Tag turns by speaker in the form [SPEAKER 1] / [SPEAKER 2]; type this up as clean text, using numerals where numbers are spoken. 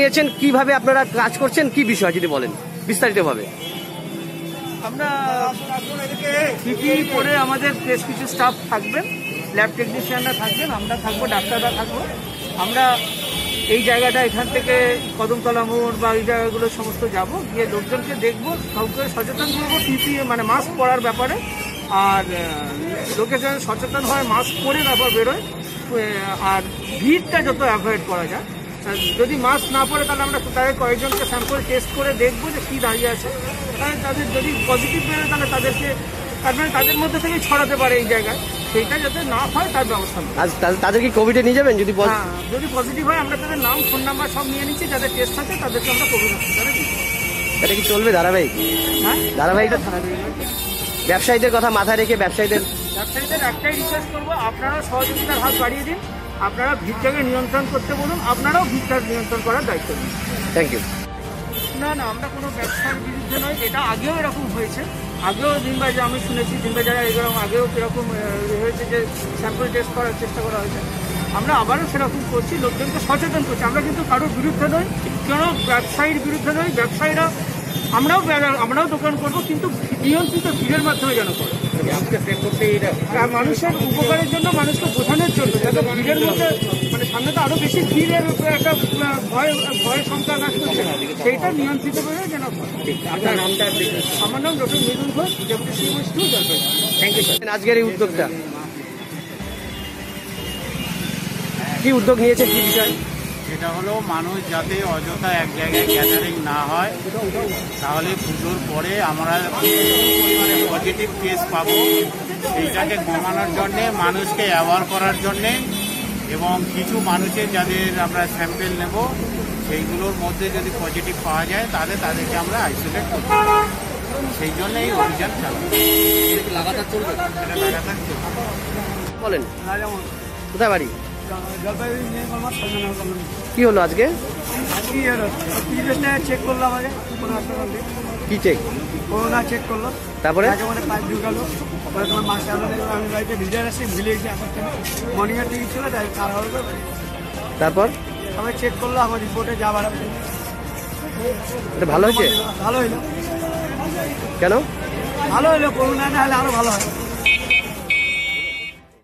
[SPEAKER 1] নিয়েছেন, কিভাবে আপনারা কাজ করছেন, কি বিষয় যদি বলেন বিস্তারিতভাবে।
[SPEAKER 2] আমরা পিপিই পরে আমাদের বেশ কিছু স্টাফ থাকবেন, ল্যাব টেকনিশিয়ানরা থাকবেন, আমরা থাকবো, ডাক্তাররা থাকবো। আমরা এই জায়গাটা এখান থেকে কদমতলা মোড় বা এই জায়গাগুলো সমস্ত যাব, গিয়ে লোকজনকে দেখবো, সবকে সচেতন করবো পিপিই মানে মাস্ক পরার ব্যাপারে। আর লোকে যেন সচেতন হয়, মাস্ক পরে তারপর বেরোয়। আর ভিড়টা যত অ্যাভয়েড করা যায়। যদি মাস্ক না পড়ে তাহলে আমরা তাদের কয়েকজনকে স্যাম্পল টেস্ট করে দেখবো যে কী দাঁড়িয়ে আছে। তাহলে তাদের যদি পজিটিভ বেরোয় তাহলে তাদেরকে তাদের মধ্যে থেকে ছড়াতে পারে এই জায়গায়, সেইটা যাতে না হয় তার ব্যবস্থা নেব।
[SPEAKER 1] তাদের কি কোভিডে নিয়ে যাবেন?
[SPEAKER 2] যদি পজিটিভ হয় আমরা তাদের নাম, ফোন নাম্বার সব নিয়ে নিচ্ছি, যাদের টেস্ট আছে তাদেরকে আমরা কোভিড হসপিটালে দিচ্ছি।
[SPEAKER 1] এটা কি চলবে ধারাবাহিক?
[SPEAKER 2] হ্যাঁ,
[SPEAKER 1] ধারাবাহিকটা ব্যবসায়ীদের কথা মাথায় রেখে ব্যবসায়ীদের
[SPEAKER 2] একটাই রিকোয়েস্ট করবো, আপনারা সহযোগিতার হাত বাড়িয়ে দিন, আপনারা ভিড়টাকে নিয়ন্ত্রণ করতে বলুন, আপনারাও ভিড়টা নিয়ন্ত্রণ করার দায়িত্ব নিন।
[SPEAKER 1] Thank you.
[SPEAKER 2] না, আমরা কোনো ব্যবসার বিরুদ্ধে নয়, এটা আগেও এরকম হয়েছে। আগেও দিনবাজারে আমি শুনেছি, দিনবাজারে এরকম আগেও এরকম হয়েছে যে স্যাম্পল টেস্ট করার চেষ্টা করা হয়েছে। আমরা আবারও সেরকম করছি, লোকজনকে সচেতন করছি। আমরা কিন্তু কারোর বিরুদ্ধে নই, কোনো ব্যবসায়ীর বিরুদ্ধে নই। ব্যবসায়ীরা আমরাও দোকান করবো, কিন্তু নিয়ন্ত্রিত ভিড়ের মাধ্যমে যেন করে, মানুষের উপকারের জন্য, মানুষকে বোঝানোর জন্য, যাতে ভিড়ের মধ্যে মানে সামনে তো আরো বেশি ভিড়ের একটা ভয় সংখ্যা কাজ করছে, সেইটা নিয়ন্ত্রিত করে যেন। আপনার নামটা? আমার নাম doctor Mridul Ghosh, deputy CMS Jalpaiguri.
[SPEAKER 1] Thank you sir. আজকের এই উদ্যোগটা কি উদ্যোগ নিয়েছে, কি বিষয়?
[SPEAKER 3] এটা হলো মানুষ যাতে অযথা এক জায়গায় গ্যাদারিং না হয়, তাহলে পুজোর পরে আমরা পরিমাণে পজিটিভ কেস পাবো। এইটাকে কমানোর জন্যে, মানুষকে অ্যাওয়ার করার জন্যে, এবং কিছু মানুষের যাদের আমরা স্যাম্পেল নেব সেইগুলোর মধ্যে যদি পজিটিভ পাওয়া যায় তাদেরকে আমরা আইসোলেট করতে পারি। সেই জন্য এই অভিযান চালাবো।
[SPEAKER 1] লাগাতার চলবে?
[SPEAKER 3] এটা লাগাতার চলবে।
[SPEAKER 1] বলেন, কোথায় বাড়ি? কি হলো আজকে?
[SPEAKER 2] চেক করলাম, আগে
[SPEAKER 1] কি চেক?
[SPEAKER 2] করোনা চেক করলো,
[SPEAKER 1] তারপরে
[SPEAKER 2] পাইপ ঢুকালো, তোমার মাসে আমি বাড়িতে ভিজে আসি, ভিলে এসে মর্নিংয়ের টিকিট ছিল, তাই কার হবে।
[SPEAKER 1] তারপর
[SPEAKER 2] সবাই চেক করলো, আমার রিপোর্টে যা বাড়াবে।
[SPEAKER 1] এটা ভালো হয়েছে?
[SPEAKER 2] ভালো হইলো।
[SPEAKER 1] কেন
[SPEAKER 2] ভালো হইলো? করোনা না হলে আরো ভালো হয়।